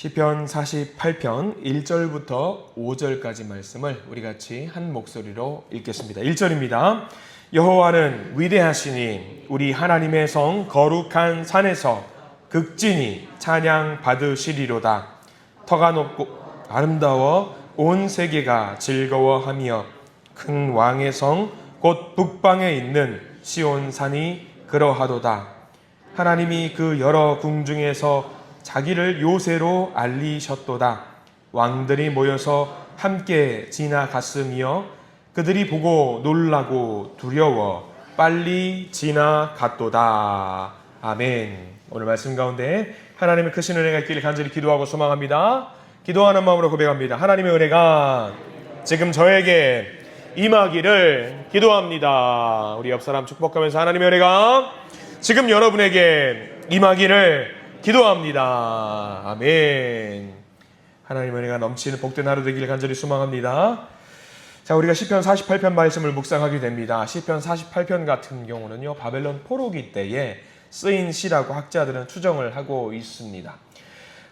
시편 48편 1절부터 5절까지 말씀을 우리 같이 한 목소리로 읽겠습니다. 1절입니다. 여호와는 위대하시니 우리 하나님의 성 거룩한 산에서 극진히 찬양 받으시리로다. 터가 높고 아름다워 온 세계가 즐거워하며 큰 왕의 성 곧 북방에 있는 시온산이 그러하도다. 하나님이 그 여러 궁중에서 자기를 요새로 알리셨도다. 왕들이 모여서 함께 지나갔으며 그들이 보고 놀라고 두려워 빨리 지나갔도다. 아멘. 오늘 말씀 가운데 하나님의 크신 은혜가 있기를 간절히 기도하고 소망합니다. 기도하는 마음으로 고백합니다. 하나님의 은혜가 지금 저에게 임하기를 기도합니다. 우리 옆 사람 축복하면서 하나님의 은혜가 지금 여러분에게 임하기를 기도합니다. 아멘. 하나님의 은혜가 넘치는 복된 하루 되기를 간절히 소망합니다. 자, 우리가 시편 48편 말씀을 묵상하게 됩니다. 시편 48편 같은 경우는요, 바벨론 포로기 때에 쓰인 시라고 학자들은 추정을 하고 있습니다.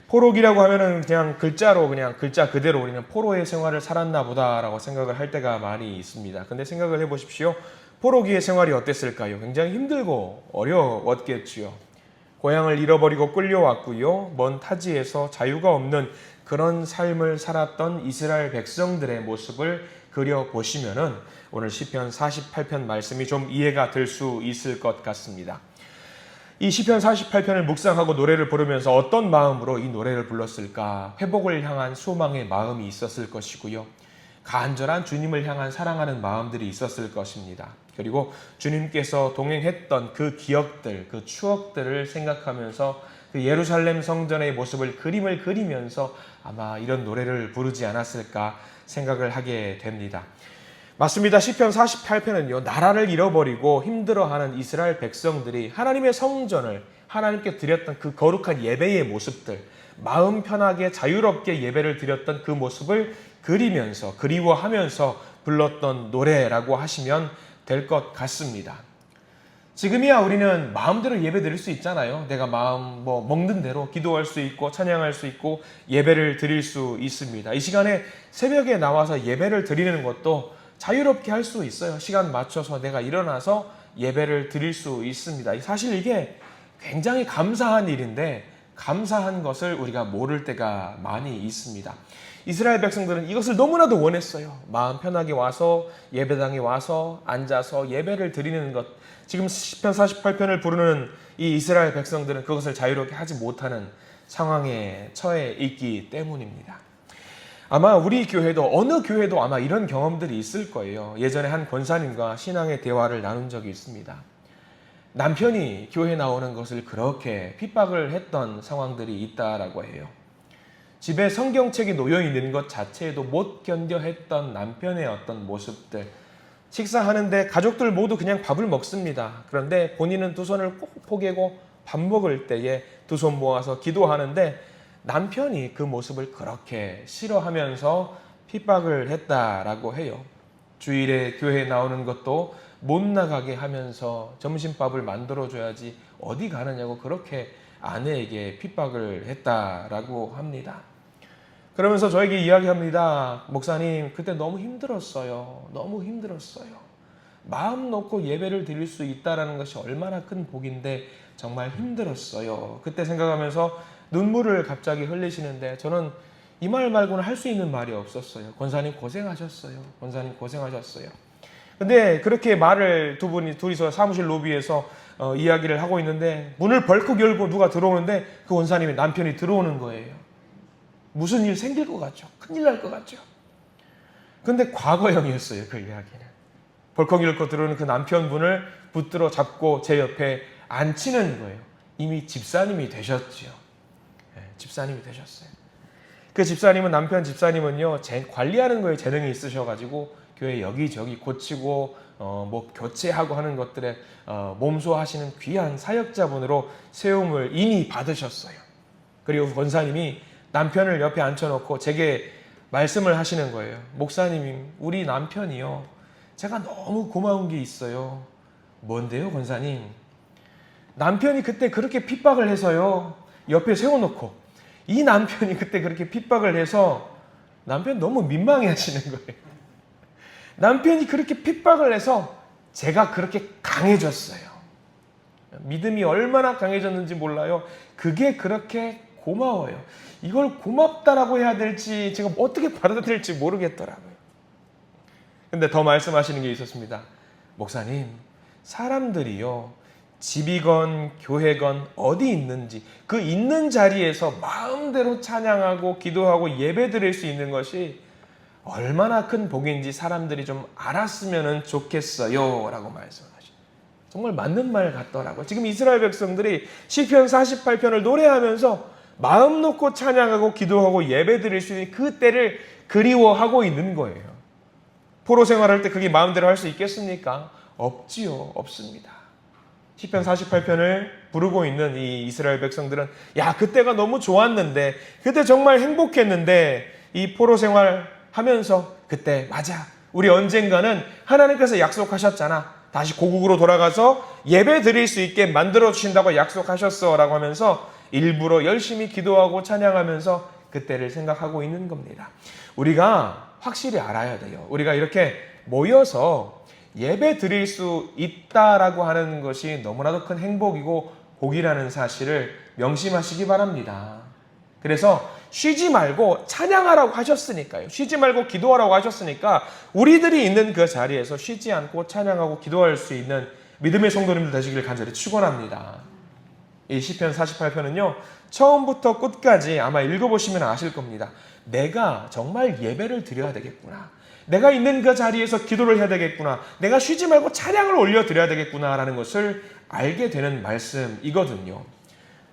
포로기라고 하면은 그냥 글자로 그냥 글자 그대로 우리는 포로의 생활을 살았나 보다라고 생각을 할 때가 많이 있습니다. 근데 생각을 해보십시오. 포로기의 생활이 어땠을까요? 굉장히 힘들고 어려웠겠지요. 고향을 잃어버리고 끌려왔고요. 먼 타지에서 자유가 없는 그런 삶을 살았던 이스라엘 백성들의 모습을 그려보시면은 오늘 시편 48편 말씀이 좀 이해가 될 수 있을 것 같습니다. 이 시편 48편을 묵상하고 노래를 부르면서 어떤 마음으로 이 노래를 불렀을까? 회복을 향한 소망의 마음이 있었을 것이고요. 간절한 주님을 향한 사랑하는 마음들이 있었을 것입니다. 그리고 주님께서 동행했던 그 기억들, 그 추억들을 생각하면서 그 예루살렘 성전의 모습을 그림을 그리면서 아마 이런 노래를 부르지 않았을까 생각을 하게 됩니다. 맞습니다. 시편 48편은요, 나라를 잃어버리고 힘들어하는 이스라엘 백성들이 하나님의 성전을 하나님께 드렸던 그 거룩한 예배의 모습들, 마음 편하게 자유롭게 예배를 드렸던 그 모습을 그리면서 그리워하면서 불렀던 노래라고 하시면 될 것 같습니다. 지금이야 우리는 마음대로 예배 드릴 수 있잖아요. 내가 마음 먹는 대로 기도할 수 있고 찬양할 수 있고 예배를 드릴 수 있습니다. 이 시간에 새벽에 나와서 예배를 드리는 것도 자유롭게 할 수 있어요. 시간 맞춰서 내가 일어나서 예배를 드릴 수 있습니다. 사실 이게 굉장히 감사한 일인데 감사한 것을 우리가 모를 때가 많이 있습니다. 이스라엘 백성들은 이것을 너무나도 원했어요. 마음 편하게 와서 예배당에 와서 앉아서 예배를 드리는 것. 지금 시편 48편을 부르는 이 이스라엘 백성들은 그것을 자유롭게 하지 못하는 상황에 처해 있기 때문입니다. 아마 우리 교회도 어느 교회도 아마 이런 경험들이 있을 거예요. 예전에 한 권사님과 신앙의 대화를 나눈 적이 있습니다. 남편이 교회 나오는 것을 그렇게 핍박을 했던 상황들이 있다라고 해요. 집에 성경책이 놓여 있는 것 자체에도 못 견뎌 했던 남편의 어떤 모습들. 식사하는데 가족들 모두 그냥 밥을 먹습니다. 그런데 본인은 두 손을 꼭 포개고 밥 먹을 때에 두 손 모아서 기도하는데 남편이 그 모습을 그렇게 싫어하면서 핍박을 했다라고 해요. 주일에 교회에 나오는 것도 못 나가게 하면서 점심밥을 만들어줘야지 어디 가느냐고 그렇게 아내에게 핍박을 했다라고 합니다. 그러면서 저에게 이야기합니다. 목사님, 그때 너무 힘들었어요. 너무 힘들었어요. 마음 놓고 예배를 드릴 수 있다는 것이 얼마나 큰 복인데 정말 힘들었어요. 그때 생각하면서 눈물을 갑자기 흘리시는데 저는 이 말 말고는 할 수 있는 말이 없었어요. 권사님 고생하셨어요. 권사님 고생하셨어요. 근데 그렇게 말을 둘이서 사무실 로비에서 이야기를 하고 있는데 문을 벌컥 열고 누가 들어오는데 그 권사님의 남편이 들어오는 거예요. 무슨 일 생길 것 같죠? 큰일 날 것 같죠? 근데 과거형이었어요, 그 이야기는. 벌컥 열고 들어오는 그 남편분을 붙들어 잡고 제 옆에 앉히는 거예요. 이미 집사님이 되셨죠. 네, 집사님이 되셨어요. 그 집사님은, 남편 집사님은요, 관리하는 거에 재능이 있으셔가지고 교회 여기저기 고치고 교체하고 하는 것들에 몸소하시는 귀한 사역자분으로 세움을 이미 받으셨어요. 그리고 권사님이 남편을 옆에 앉혀놓고 제게 말씀을 하시는 거예요. 목사님, 우리 남편이요, 제가 너무 고마운 게 있어요. 뭔데요, 권사님? 남편이 그때 그렇게 핍박을 해서요, 옆에 세워놓고 이 남편이 그때 그렇게 핍박을 해서 남편 너무 민망해 하시는 거예요. 남편이 그렇게 핍박을 해서 제가 그렇게 강해졌어요. 믿음이 얼마나 강해졌는지 몰라요. 그게 그렇게 고마워요. 이걸 고맙다라고 해야 될지 지금 어떻게 받아들일지 모르겠더라고요. 근데 더 말씀하시는 게 있었습니다. 목사님, 사람들이요, 집이건 교회건 어디 있는지 그 있는 자리에서 마음대로 찬양하고 기도하고 예배드릴 수 있는 것이 얼마나 큰 복인지 사람들이 좀 알았으면 좋겠어요 라고 말씀하시죠. 정말 맞는 말 같더라고요. 지금 이스라엘 백성들이 시편 48편을 노래하면서 마음 놓고 찬양하고 기도하고 예배드릴 수 있는 그 때를 그리워하고 있는 거예요. 포로 생활할 때 그게 마음대로 할 수 있겠습니까? 없지요. 없습니다. 시편 48편을 부르고 있는 이 이스라엘 백성들은 야, 그때가 너무 좋았는데, 그때 정말 행복했는데, 이 포로 생활하면서 그때 맞아, 우리 언젠가는 하나님께서 약속하셨잖아, 다시 고국으로 돌아가서 예배 드릴 수 있게 만들어 주신다고 약속하셨어 라고 하면서 일부러 열심히 기도하고 찬양하면서 그때를 생각하고 있는 겁니다. 우리가 확실히 알아야 돼요. 우리가 이렇게 모여서 예배 드릴 수 있다라고 하는 것이 너무나도 큰 행복이고 복이라는 사실을 명심하시기 바랍니다. 그래서 쉬지 말고 찬양하라고 하셨으니까요. 쉬지 말고 기도하라고 하셨으니까 우리들이 있는 그 자리에서 쉬지 않고 찬양하고 기도할 수 있는 믿음의 성도님들 되시길 간절히 축원합니다. 이 시편 48편은요. 처음부터 끝까지 아마 읽어보시면 아실 겁니다. 내가 정말 예배를 드려야 되겠구나. 내가 있는 그 자리에서 기도를 해야 되겠구나. 내가 쉬지 말고 찬양을 올려드려야 되겠구나라는 것을 알게 되는 말씀이거든요.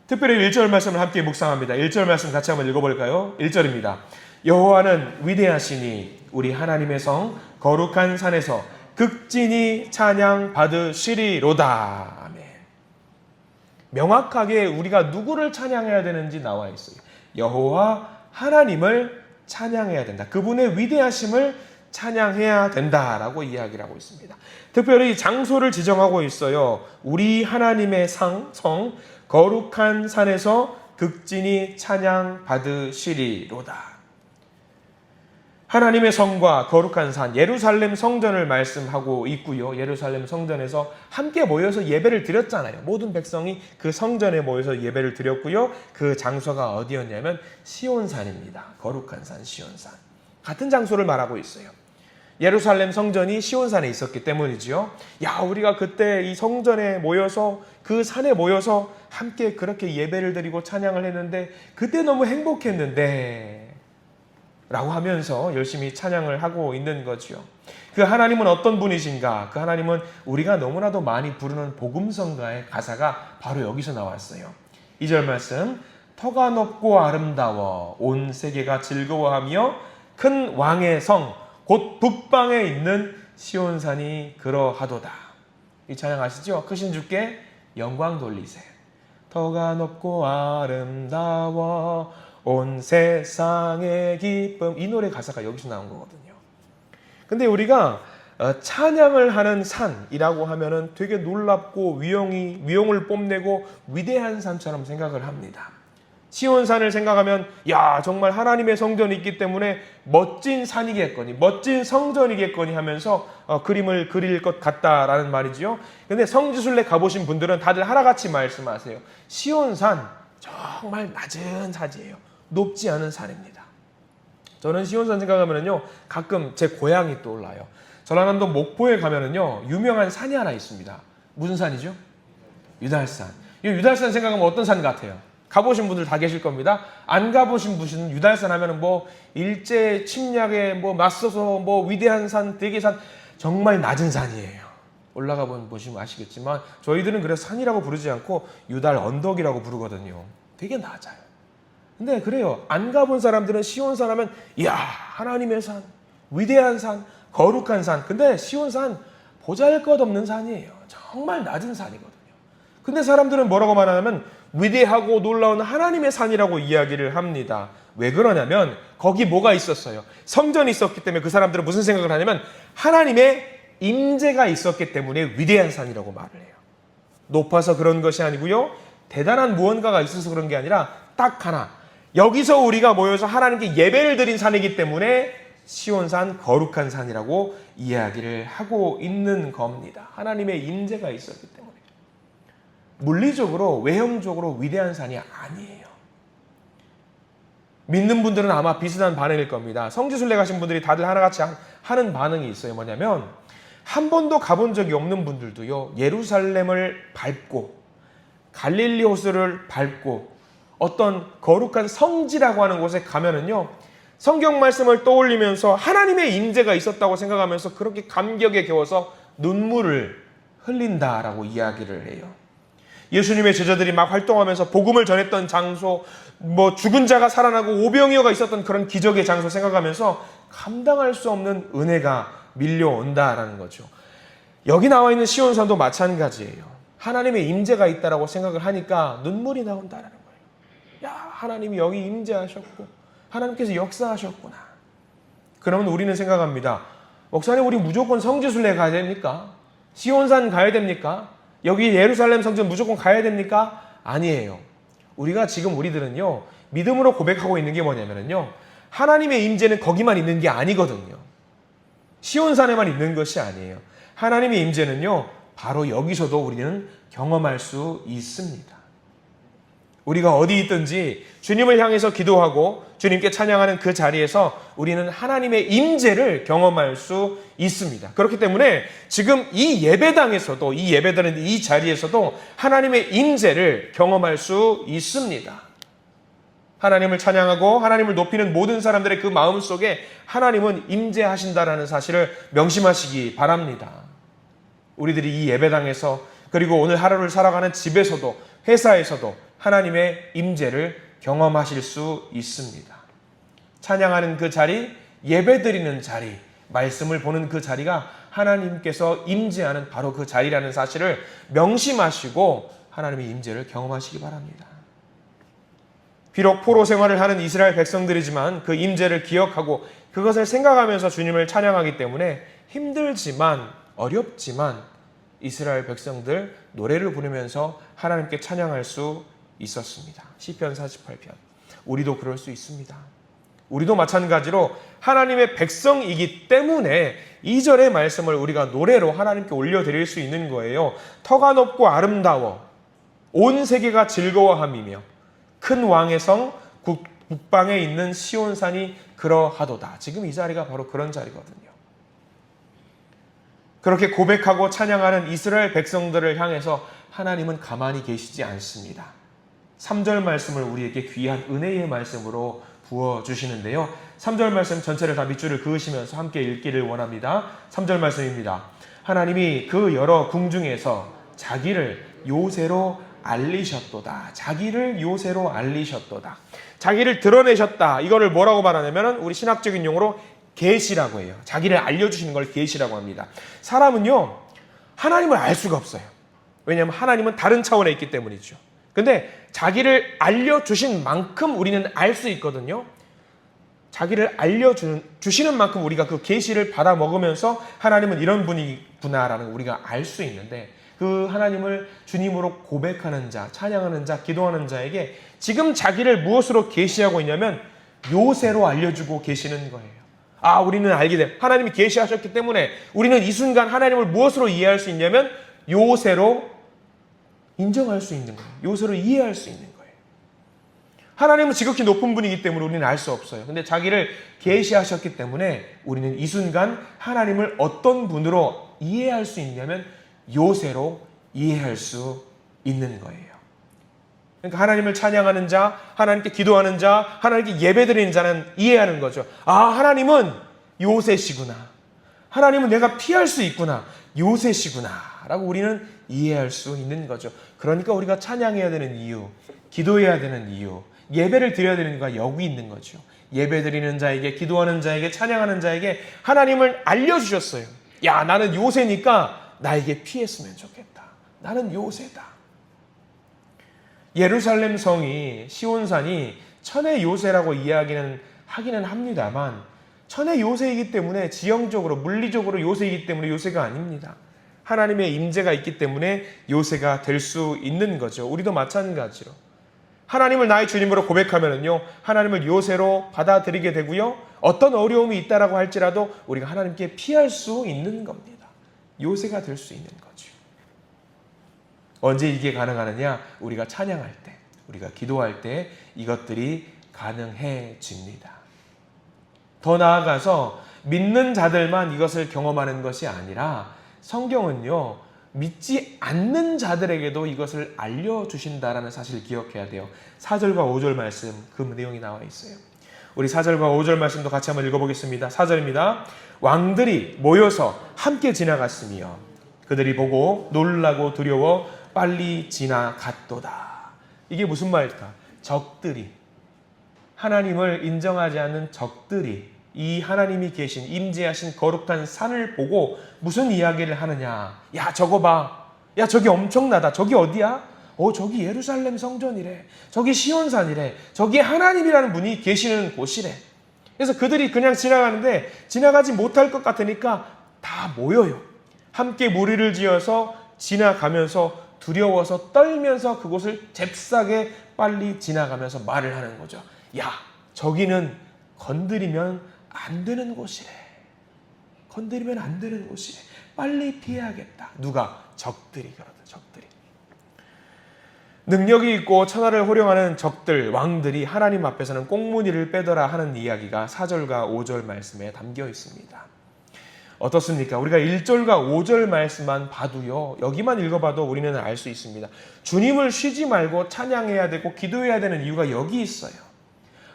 특별히 1절 말씀을 함께 묵상합니다. 1절 말씀 같이 한번 읽어볼까요? 1절입니다. 여호와는 위대하시니 우리 하나님의 성 거룩한 산에서 극진히 찬양 받으시리로다. 아멘. 명확하게 우리가 누구를 찬양해야 되는지 나와 있어요. 여호와 하나님을 찬양해야 된다. 그분의 위대하심을 찬양해야 된다라고 이야기를 하고 있습니다. 특별히 장소를 지정하고 있어요. 우리 하나님의 성 거룩한 산에서 극진히 찬양 받으시리로다. 하나님의 성과 거룩한 산, 예루살렘 성전을 말씀하고 있고요. 예루살렘 성전에서 함께 모여서 예배를 드렸잖아요. 모든 백성이 그 성전에 모여서 예배를 드렸고요. 그 장소가 어디였냐면 시온산입니다. 거룩한 산, 시온산. 같은 장소를 말하고 있어요. 예루살렘 성전이 시온산에 있었기 때문이지요. 야, 우리가 그때 이 성전에 모여서 그 산에 모여서 함께 그렇게 예배를 드리고 찬양을 했는데 그때 너무 행복했는데 라고 하면서 열심히 찬양을 하고 있는 거죠. 그 하나님은 어떤 분이신가? 그 하나님은 우리가 너무나도 많이 부르는 복음성가의 가사가 바로 여기서 나왔어요. 2절 말씀, 터가 높고 아름다워 온 세계가 즐거워하며 큰 왕의 성 곧 북방에 있는 시온산이 그러하도다. 이 찬양 아시죠? 크신 주께 영광 돌리세. 터가 높고 아름다워 온 세상의 기쁨. 이 노래 가사가 여기서 나온 거거든요. 근데 우리가 찬양을 하는 산이라고 하면은 되게 놀랍고 위용을 뽐내고 위대한 산처럼 생각을 합니다. 시온산을 생각하면 야, 정말 하나님의 성전이 있기 때문에 멋진 산이겠거니 멋진 성전이겠거니 하면서 그림을 그릴 것 같다라는 말이지요. 근데 성지순례 가보신 분들은 다들 하나같이 말씀하세요. 시온산 정말 낮은 산이에요. 높지 않은 산입니다. 저는 시온산 생각하면은요, 가끔 제 고향이 떠올라요. 전라남도 목포에 가면은요, 유명한 산이 하나 있습니다. 무슨 산이죠? 유달산. 이 유달산 생각하면 어떤 산 같아요? 가보신 분들 다 계실 겁니다. 안 가보신 분은 유달산 하면은 뭐 일제 침략에 뭐 맞서서 뭐 위대한 산, 대계산, 정말 낮은 산이에요. 올라가 보시면 아시겠지만 저희들은 그래서 산이라고 부르지 않고 유달 언덕이라고 부르거든요. 되게 낮아요. 근데 그래요. 안 가본 사람들은 시온산 하면 이야, 하나님의 산, 위대한 산, 거룩한 산. 근데 시온산 보잘것없는 산이에요. 정말 낮은 산이거든요. 근데 사람들은 뭐라고 말하냐면 위대하고 놀라운 하나님의 산이라고 이야기를 합니다. 왜 그러냐면 거기 뭐가 있었어요? 성전이 있었기 때문에 그 사람들은 무슨 생각을 하냐면 하나님의 임재가 있었기 때문에 위대한 산이라고 말을 해요. 높아서 그런 것이 아니고요. 대단한 무언가가 있어서 그런 게 아니라 딱 하나, 여기서 우리가 모여서 하나님께 예배를 드린 산이기 때문에 시온산 거룩한 산이라고 이야기를 하고 있는 겁니다. 하나님의 임재가 있었기 때문에. 물리적으로 외형적으로 위대한 산이 아니에요. 믿는 분들은 아마 비슷한 반응일 겁니다. 성지순례 가신 분들이 다들 하나같이 하는 반응이 있어요. 뭐냐면 한 번도 가본 적이 없는 분들도요, 예루살렘을 밟고 갈릴리 호수를 밟고 어떤 거룩한 성지라고 하는 곳에 가면은요, 성경 말씀을 떠올리면서 하나님의 임재가 있었다고 생각하면서 그렇게 감격에 겨워서 눈물을 흘린다라고 이야기를 해요. 예수님의 제자들이 막 활동하면서 복음을 전했던 장소, 죽은 자가 살아나고 오병이어가 있었던 그런 기적의 장소 생각하면서 감당할 수 없는 은혜가 밀려온다라는 거죠. 여기 나와 있는 시온산도 마찬가지예요. 하나님의 임재가 있다라고 생각을 하니까 눈물이 나온다라는 거예요. 야, 하나님이 여기 임재하셨고 하나님께서 역사하셨구나. 그러면 우리는 생각합니다. 목사님, 우리 무조건 성지순례 가야 됩니까? 시온산 가야 됩니까? 여기 예루살렘 성전 무조건 가야 됩니까? 아니에요. 우리들은요, 믿음으로 고백하고 있는 게 뭐냐면요, 하나님의 임재는 거기만 있는 게 아니거든요. 시온산에만 있는 것이 아니에요. 하나님의 임재는요, 바로 여기서도 우리는 경험할 수 있습니다. 우리가 어디 있든지 주님을 향해서 기도하고 주님께 찬양하는 그 자리에서 우리는 하나님의 임재를 경험할 수 있습니다. 그렇기 때문에 지금 이 예배당에서도, 이 예배드리는 이 자리에서도 하나님의 임재를 경험할 수 있습니다. 하나님을 찬양하고 하나님을 높이는 모든 사람들의 그 마음 속에 하나님은 임재하신다라는 사실을 명심하시기 바랍니다. 우리들이 이 예배당에서, 그리고 오늘 하루를 살아가는 집에서도, 회사에서도 하나님의 임재를 경험하실 수 있습니다. 찬양하는 그 자리, 예배드리는 자리, 말씀을 보는 그 자리가 하나님께서 임재하는 바로 그 자리라는 사실을 명심하시고 하나님의 임재를 경험하시기 바랍니다. 비록 포로 생활을 하는 이스라엘 백성들이지만 그 임재를 기억하고 그것을 생각하면서 주님을 찬양하기 때문에 힘들지만, 어렵지만 이스라엘 백성들 노래를 부르면서 하나님께 찬양할 수 있었습니다. 시편 48편. 우리도 그럴 수 있습니다. 우리도 마찬가지로 하나님의 백성이기 때문에 2절의 말씀을 우리가 노래로 하나님께 올려드릴 수 있는 거예요. 터가 높고 아름다워 온 세계가 즐거워함이며 큰 왕의 성 북방에 있는 시온산이 그러하도다. 지금 이 자리가 바로 그런 자리거든요. 그렇게 고백하고 찬양하는 이스라엘 백성들을 향해서 하나님은 가만히 계시지 않습니다. 3절 말씀을 우리에게 귀한 은혜의 말씀으로 부어주시는데요. 3절 말씀 전체를 다 밑줄을 그으시면서 함께 읽기를 원합니다. 3절 말씀입니다. 하나님이 그 여러 궁중에서 자기를 요새로 알리셨도다. 자기를 요새로 알리셨도다. 자기를 드러내셨다. 이거를 뭐라고 말하냐면 우리 신학적인 용어로 계시라고 해요. 자기를 알려주시는 걸 계시라고 합니다. 사람은요, 하나님을 알 수가 없어요. 왜냐하면 하나님은 다른 차원에 있기 때문이죠. 근데 자기를 알려주신 만큼 우리는 알 수 있거든요. 자기를 알려주시는 만큼 우리가 그 계시를 받아 먹으면서 하나님은 이런 분이구나라는 우리가 알 수 있는데, 그 하나님을 주님으로 고백하는 자, 찬양하는 자, 기도하는 자에게 지금 자기를 무엇으로 계시하고 있냐면 요새로 알려주고 계시는 거예요. 아, 우리는 알게 돼. 하나님이 계시하셨기 때문에 우리는 이 순간 하나님을 무엇으로 이해할 수 있냐면 요새로 인정할 수 있는 거예요. 요새로 이해할 수 있는 거예요. 하나님은 지극히 높은 분이기 때문에 우리는 알 수 없어요. 근데 자기를 계시하셨기 때문에 우리는 이 순간 하나님을 어떤 분으로 이해할 수 있냐면 요새로 이해할 수 있는 거예요. 그러니까 하나님을 찬양하는 자, 하나님께 기도하는 자, 하나님께 예배드리는 자는 이해하는 거죠. 아, 하나님은 요새시구나. 하나님은 내가 피할 수 있구나. 요새시구나. 라고 우리는 이해할 수 있는 거죠. 그러니까 우리가 찬양해야 되는 이유, 기도해야 되는 이유, 예배를 드려야 되는 이유가 여기 있는 거죠. 예배드리는 자에게, 기도하는 자에게, 찬양하는 자에게 하나님을 알려주셨어요. 야, 나는 요새니까 나에게 피했으면 좋겠다. 나는 요새다. 예루살렘 성이, 시온산이 천의 요새라고 이야기는 하기는 합니다만 천의 요새이기 때문에 지형적으로, 물리적으로 요새이기 때문에 요새가 아닙니다. 하나님의 임재가 있기 때문에 요새가 될 수 있는 거죠. 우리도 마찬가지로 하나님을 나의 주님으로 고백하면은요, 하나님을 요새로 받아들이게 되고요, 어떤 어려움이 있다라고 할지라도 우리가 하나님께 피할 수 있는 겁니다. 요새가 될 수 있는 거죠. 언제 이게 가능하느냐? 우리가 찬양할 때, 우리가 기도할 때 이것들이 가능해집니다. 더 나아가서 믿는 자들만 이것을 경험하는 것이 아니라 성경은요, 믿지 않는 자들에게도 이것을 알려주신다라는 사실을 기억해야 돼요. 4절과 5절 말씀, 그 내용이 나와 있어요. 우리 4절과 5절 말씀도 같이 한번 읽어보겠습니다. 4절입니다. 왕들이 모여서 함께 지나갔으며 그들이 보고 놀라고 두려워 빨리 지나갔도다. 이게 무슨 말일까? 적들이, 하나님을 인정하지 않는 적들이 이 하나님이 계신 임재하신 거룩한 산을 보고 무슨 이야기를 하느냐? 야, 저거 봐. 야, 저기 엄청나다. 저기 어디야? 저기 예루살렘 성전이래. 저기 시온산이래. 저기 하나님이라는 분이 계시는 곳이래. 그래서 그들이 그냥 지나가는데 지나가지 못할 것 같으니까 다 모여요. 함께 무리를 지어서 지나가면서 두려워서 떨면서 그곳을 잽싸게 빨리 지나가면서 말을 하는 거죠. 야, 저기는 건드리면 안 되는 곳이래. 건드리면 안 되는 곳이래. 빨리 피해야겠다. 누가? 적들이 그러다. 적들이. 능력이 있고 천하를 호령하는 적들, 왕들이 하나님 앞에서는 꽁무니를 빼더라 하는 이야기가 4절과 5절 말씀에 담겨 있습니다. 어떻습니까? 우리가 1절과 5절 말씀만 봐도요, 여기만 읽어봐도 우리는 알 수 있습니다. 주님을 쉬지 말고 찬양해야 되고 기도해야 되는 이유가 여기 있어요.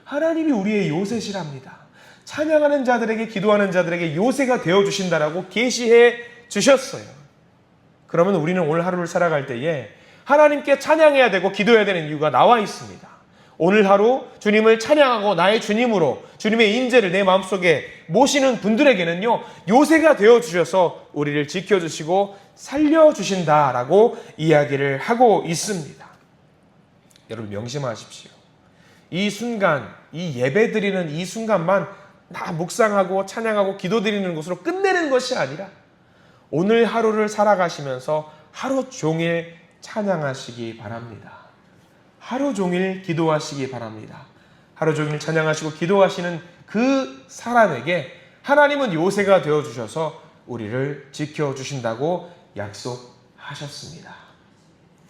하나님이 우리의 요새시랍니다. 찬양하는 자들에게, 기도하는 자들에게 요새가 되어주신다라고 계시해 주셨어요. 그러면 우리는 오늘 하루를 살아갈 때에 하나님께 찬양해야 되고 기도해야 되는 이유가 나와 있습니다. 오늘 하루 주님을 찬양하고 나의 주님으로 주님의 임재를 내 마음속에 모시는 분들에게는요, 요새가 되어주셔서 우리를 지켜주시고 살려주신다라고 이야기를 하고 있습니다. 여러분 명심하십시오. 이 순간, 이 예배 드리는 이 순간만 나 묵상하고 찬양하고 기도드리는 것으로 끝내는 것이 아니라 오늘 하루를 살아가시면서 하루 종일 찬양하시기 바랍니다. 하루 종일 기도하시기 바랍니다. 하루 종일 찬양하시고 기도하시는 그 사람에게 하나님은 요새가 되어주셔서 우리를 지켜주신다고 약속하셨습니다.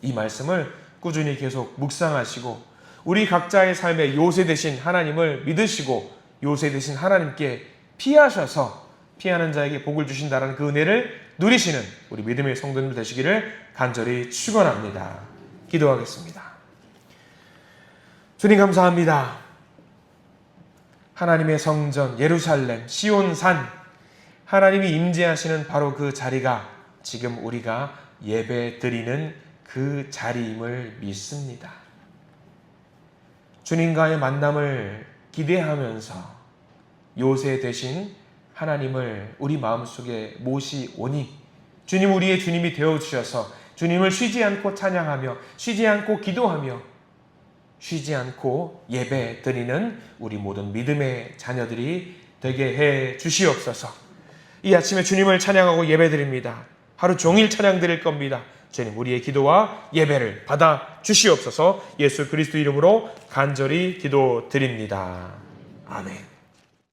이 말씀을 꾸준히 계속 묵상하시고 우리 각자의 삶에 요새 되신 하나님을 믿으시고 요새 되신 하나님께 피하셔서 피하는 자에게 복을 주신다는 그 은혜를 누리시는 우리 믿음의 성도님 되시기를 간절히 축원합니다. 기도하겠습니다. 주님 감사합니다. 하나님의 성전 예루살렘 시온산, 하나님이 임재하시는 바로 그 자리가 지금 우리가 예배 드리는 그 자리임을 믿습니다. 주님과의 만남을 기대하면서 요새 되신 하나님을 우리 마음속에 모시오니 주님, 우리의 주님이 되어주셔서 주님을 쉬지 않고 찬양하며 쉬지 않고 기도하며 쉬지 않고 예배 드리는 우리 모든 믿음의 자녀들이 되게 해 주시옵소서. 이 아침에 주님을 찬양하고 예배 드립니다. 하루 종일 찬양 드릴 겁니다. 주님, 우리의 기도와 예배를 받아 주시옵소서. 예수 그리스도 이름으로 간절히 기도드립니다. 아멘.